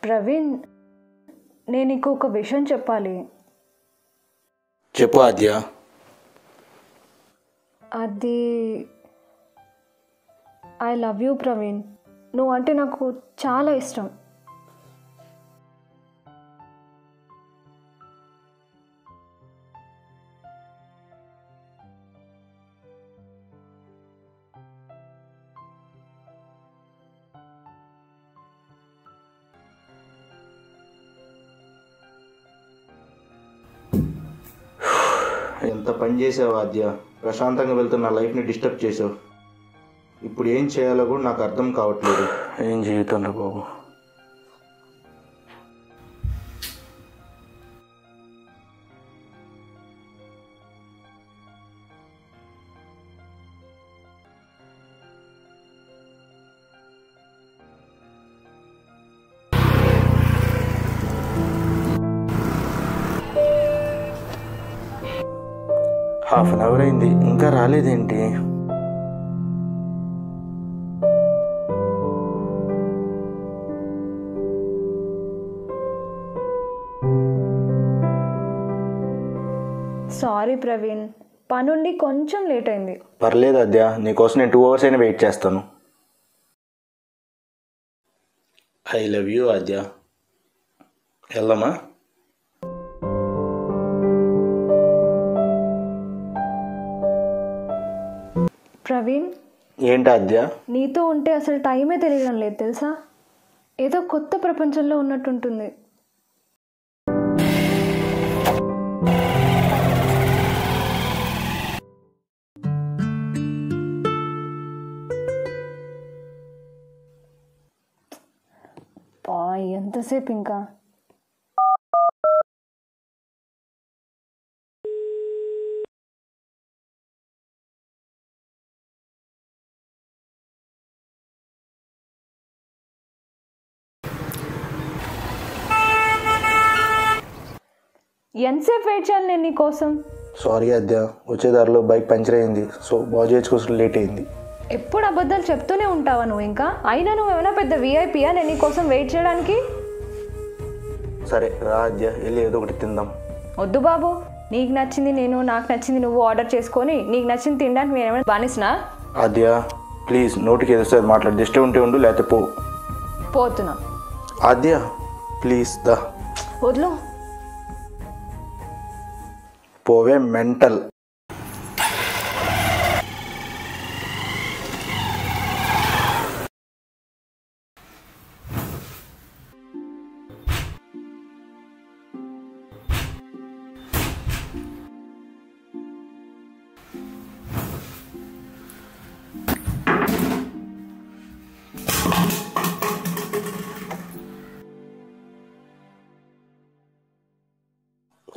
ప్రవీణ్, నేను నీకు ఒక విషయం చెప్పాలి. చెప్పు ఆద్య. అది ఐ లవ్ యూ ప్రవీణ్. నువ్వు అంటే నాకు చాలా ఇష్టం. ఎంత పని చేసావు ఆద్య, ప్రశాంతంగా వెళ్తున్న లైఫ్ని డిస్టర్బ్ చేసావు. ఇప్పుడు ఏం చేయాలో కూడా నాకు అర్థం కావట్లేదు. ఏం జీవితం రా బాబు. హాఫ్ అన్ అవర్ అయింది, ఇంకా రాలేదేంటి? సారీ ప్రవీణ్, పనుండి కొంచెం లేట్ అయింది. పర్లేదు ఆద్య, నీకోసం నేను 2 hours అయినా వెయిట్ చేస్తాను. ఐ లవ్ యూ ఆద్య. వెళ్దామా? ప్రవీణ్, ఏంటి ఆద్య? నీతో ఉంటే అసలు టైమే తెలియడం లేదు తెలుసా. ఏదో కొత్త ప్రపంచంలో ఉన్నట్టుంటుంది. ఎంతసేపు ఇంకా? ఎంతసేపు వెయిట్ చేయాలి నేను నీకోసం? సారీ ఆద్య, వచ్చేదారిలో బైక్ పంచర్ అయింది, సో బాగు చేసుకోసం లేట్ అయింది. ఎప్పుడు అబద్ధాలు చెప్తూనే ఉంటావా నువ్వు? ఇంకా అయినా నువ్వు ఏమైనా పెద్ద విఐపియా నేను నీకోసం వెయిట్ చేయడానికి? సరే రా ఆద్య, వెళ్ళి ఏదో ఒకటి తిందాం. వద్దు బాబు, నీకు నచ్చింది నేను, నాకు నచ్చింది నువ్వు ఆర్డర్ చేసుకొని నీకు నచ్చింది తినడానికి నేను ఏమైనా బానిసనా? ఆద్య ప్లీజ్, నోటికి ఏదో మాట్లాడు. దిష్టి ఉంటే ఉండు, లేకపోతే పో. పోతున్నా. ఆద్య ప్లీజ్ దా. వద్దు. పోవే మెంటల్.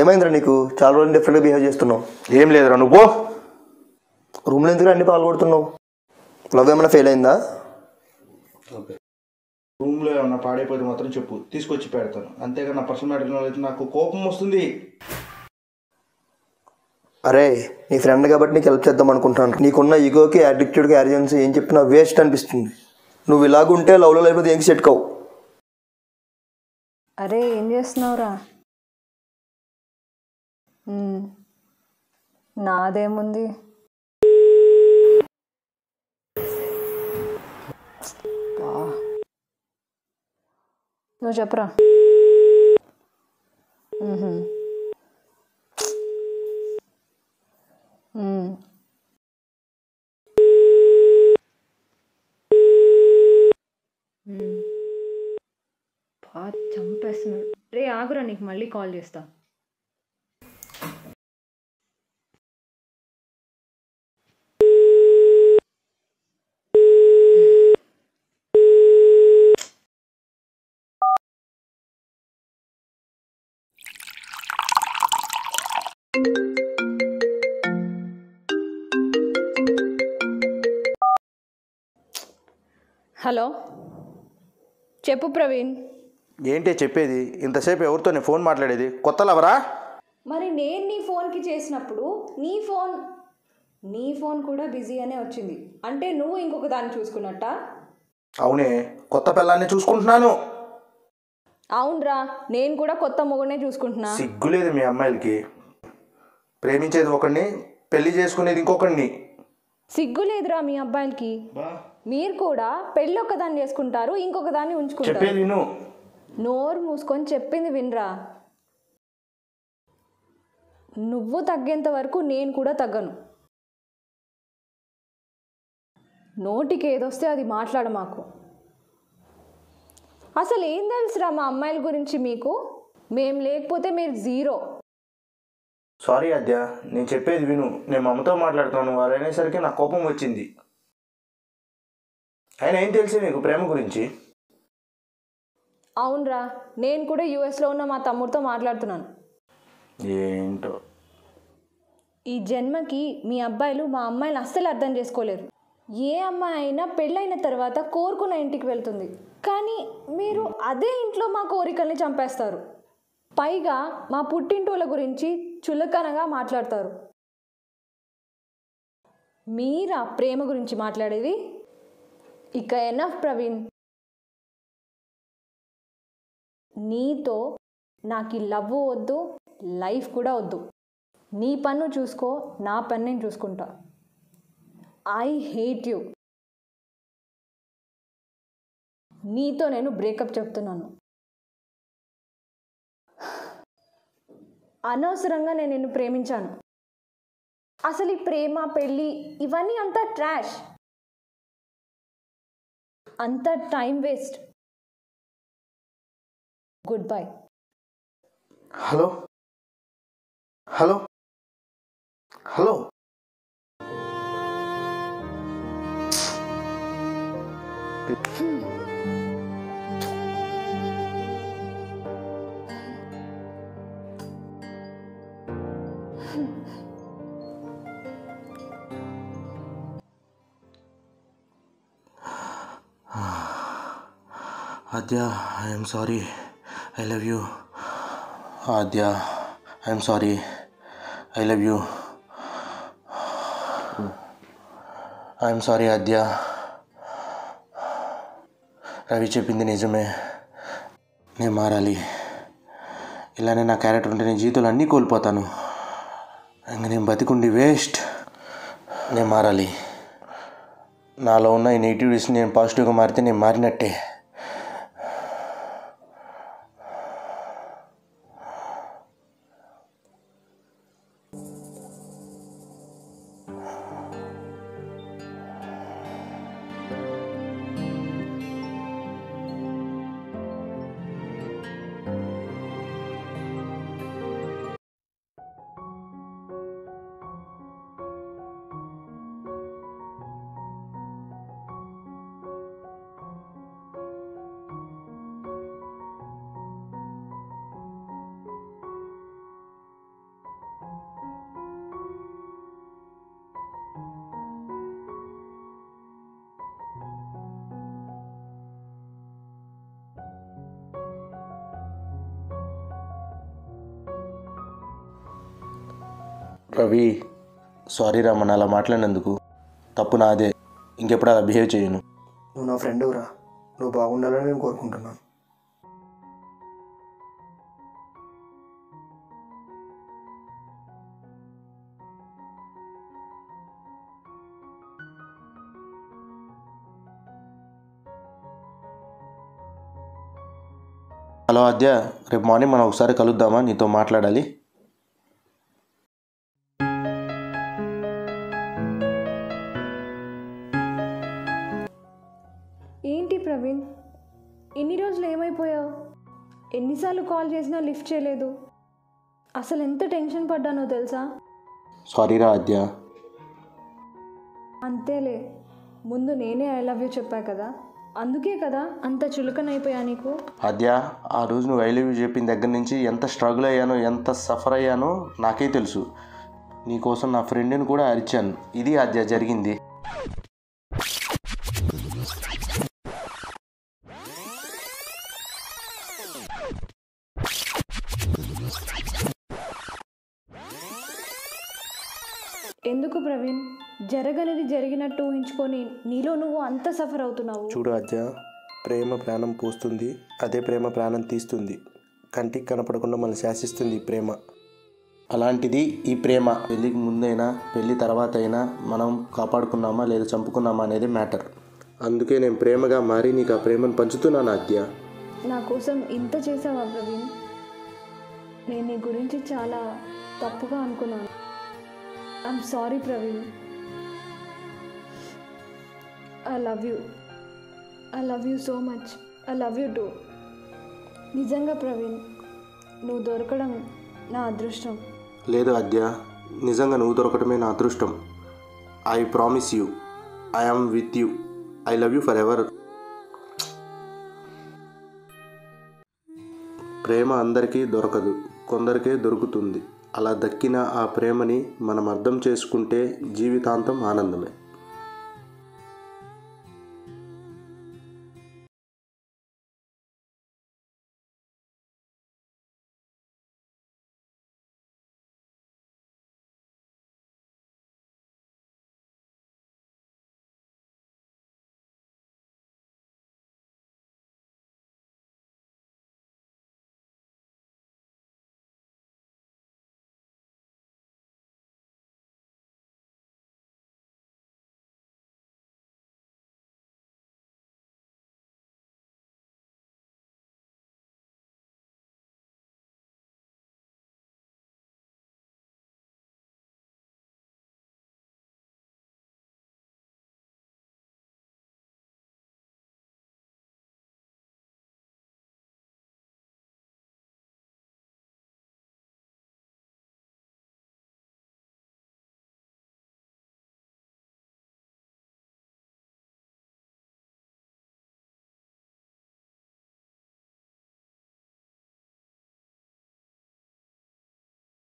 ఏమైందిరా నీకు? చాలా రోజులు డిఫరెంట్గా బిహేవ్ చేస్తున్నావు. ఏం లేదురా, నువ్వు రూమ్లో ఎందుకు అన్ని పాలు కొడుతున్నావు? లవ్ ఏమైనా ఫెయిల్ అయిందా? రూమ్లో ఏమన్నా పాడైపోతే మాత్రం చెప్పు, తీసుకొచ్చి పెడతాను. అంతేగా నా పర్సనల్ మ్యాటర్ అయితే నాకు కోపం వస్తుంది. అరే నీ ఫ్రెండ్ కాబట్టి నీకు హెల్ప్ చేద్దాం అనుకుంటున్నాను. నీకున్న ఈగోకి, యాటిట్యూడ్కి, యారిజెన్సీ ఏం చెప్పినా వేస్ట్ అనిపిస్తుంది. నువ్వు ఇలాగుంటే లవ్లో లేకపోతే ఏం సెట్ కావు. అరే ఏం చేస్తున్నావురా? నాదేముంది, నువ్వు చెప్పరా. చంపేస్తున్నాడు. రే ఆగురా, నీకు మళ్ళీ కాల్ చేస్తా. హలో, చెప్పు ప్రవీణ్. ఏంటి చెప్పేది? ఇంతసేపు ఎవరితో నేను ఫోన్ మాట్లాడేది? కొత్త లవరా? మరి నేను నీ ఫోన్కి చేసినప్పుడు నీ ఫోన్ కూడా బిజీ అనే వచ్చింది. అంటే నువ్వు ఇంకొక దాన్ని చూసుకున్నట్టా? అవునే, కొత్త పిల్లాన్ని చూసుకుంటున్నాను. అవునరా, నేను కూడా కొత్త మొగుడినే చూసుకుంటున్నా. సిగ్గులేదు మీ అమ్మాయిలకి. ప్రేమించేది ఒకడిని, పెళ్లి చేసుకునేది ఇంకొకడిని. సిగ్గు లేదురా మీ అబ్బాయిలకి. మీరు కూడా పెళ్ళి ఒకదాన్ని చేసుకుంటారు, ఇంకొక దాన్ని ఉంచుకుంటారు. చెప్పేది విను. నోరు మూసుకొని చెప్పింది వినరా. నువ్వు తగ్గేంత వరకు నేను కూడా తగ్గను. నోటికి ఏదొస్తే అది మాట్లాడ మాకు. అసలు ఏం తెలుసురా మా అమ్మాయిల గురించి మీకు? మేం లేకపోతే మీరు జీరో. సారీ ఆద్య, నేను చెప్పేది విను. నేను మా అమ్మతో మాట్లాడుతున్నాను, వాళ్ళు అనేసరికి నాకు కోపం వచ్చింది. అయినా ఏం తెలిసి నీకు ప్రేమ గురించి? అవునరా, నేను కూడా యూఎస్లో ఉన్న మా తమ్ముడితో మాట్లాడుతున్నాను. ఏంటో ఈ జన్మకి మీ అబ్బాయిలు మా అమ్మాయిని అస్సలు అర్థం చేసుకోలేరు. ఏ అమ్మాయి అయినా పెళ్ళైన తర్వాత కోరుకున్న ఇంటికి వెళ్తుంది, కానీ మీరు అదే ఇంట్లో మా కోరికల్ని చంపేస్తారు. పైగా మా పుట్టింటోళ్ళ గురించి చులకనగా మాట్లాడతారు. మీరా ప్రేమ గురించి మాట్లాడేది? ఇక ఎనఫ్ ప్రవీణ్. నీతో నాకు ఈ లవ్ వద్దు, లైఫ్ కూడా వద్దు. నీ పన్ను చూసుకో, నా పని నేను చూసుకుంటా. I hate you. నీతో నేను బ్రేకప్ చెప్తున్నాను. అనవసరంగా నేను నిన్ను ప్రేమించాను. అసలు ఈ ప్రేమ పెళ్ళి ఇవన్నీ అంతా ట్రాష్, అంతా time waste. Good bye. Hello hello hello Aadya, I'm sorry. I love you. Aadya, I'm sorry. I love you. I'm sorry Aadya. Ravi చెప్పింది నిజమే, నేను మారాలి. ఇలానే నా క్యారెక్టర్ ఉంటే నేను జీవితంలో అన్నీ కోల్పోతాను. ఇంక నేను బతికుండి వేస్ట్. నేను మారాలి. నాలో ఉన్న ఈ నెగిటివిటీస్ని నేను పాజిటివ్గా మారితే నేను మారినట్టే. రవి, సారీ రా, మన అలా మాట్లాడినందుకు. తప్పు నాదే. ఇంకెప్పుడు అలా బిహేవ్ చేయను. నువ్వు నా ఫ్రెండ్ రా, నువ్వు బాగుండాలని నేను కోరుకుంటున్నాను. హలో ఆద్య, రేపు మార్నింగ్ మనం ఒకసారి కలుద్దామా? నీతో మాట్లాడాలి. ఏంటి ప్రవీణ్, ఇన్ని రోజులు ఏమైపోయావు? ఎన్నిసార్లు కాల్ చేసినా లిఫ్ట్ చేయలేదు. అసలు ఎంత టెన్షన్ పడ్డానో తెలుసా? సారీ రా ఆద్య. అంతేలే, ముందు నేనే ఐ లవ్ యూ చెప్పా కదా, అందుకే కదా అంత చులకనైపోయా నీకు. ఆద్య, ఆ రోజు నువ్వు ఐ లవ్ యూ చెప్పిన దగ్గర నుంచి ఎంత స్ట్రగుల్ అయ్యానో, ఎంత సఫర్ అయ్యానో నాకే తెలుసు. నీకోసం నా ఫ్రెండ్ని కూడా అరిచాను. ఇది ఆద్య జరిగింది. ఎందుకు ప్రవీణ్, జరగనిది జరిగినట్టు ఊహించుకొని నీలో నువ్వు అంత సఫర్ అవుతున్నావు? చూడు ఆద్య, ప్రేమ ప్రాణం పోస్తుంది, అదే ప్రేమ ప్రాణం తీస్తుంది. కంటికి కనపడకుండా మనల్ని శాసిస్తుంది ఈ ప్రేమ. అలాంటిది ఈ ప్రేమ. పెళ్ళికి ముందైనా పెళ్ళి తర్వాత అయినా మనం కాపాడుకున్నామా లేదా చంపుకున్నామా అనేది మ్యాటర్. అందుకే నేను ప్రేమగా మారి నీకు ఆ ప్రేమను పంచుతున్నాను ఆద్య. నా కోసం ఇంత చేసావా ప్రవీణ్? నేను నీ గురించి చాలా తప్పుగా అనుకున్నాను. I'm sorry Praveen. I love you so much. I love you two. నిజంగా ప్రవీణ్, నువ్వు దొరకడం నా అదృష్టం. లేదు ఆద్య, నిజంగా నువ్వు దొరకటమే నా అదృష్టం. I promise you, I am with you. I love you forever. ప్రేమ అందరికీ దొరకదు, కొందరికే దొరుకుతుంది. అలా దక్కిన ఆ ప్రేమని మనం అర్థం చేసుకుంటే జీవితాంతం ఆనందమే.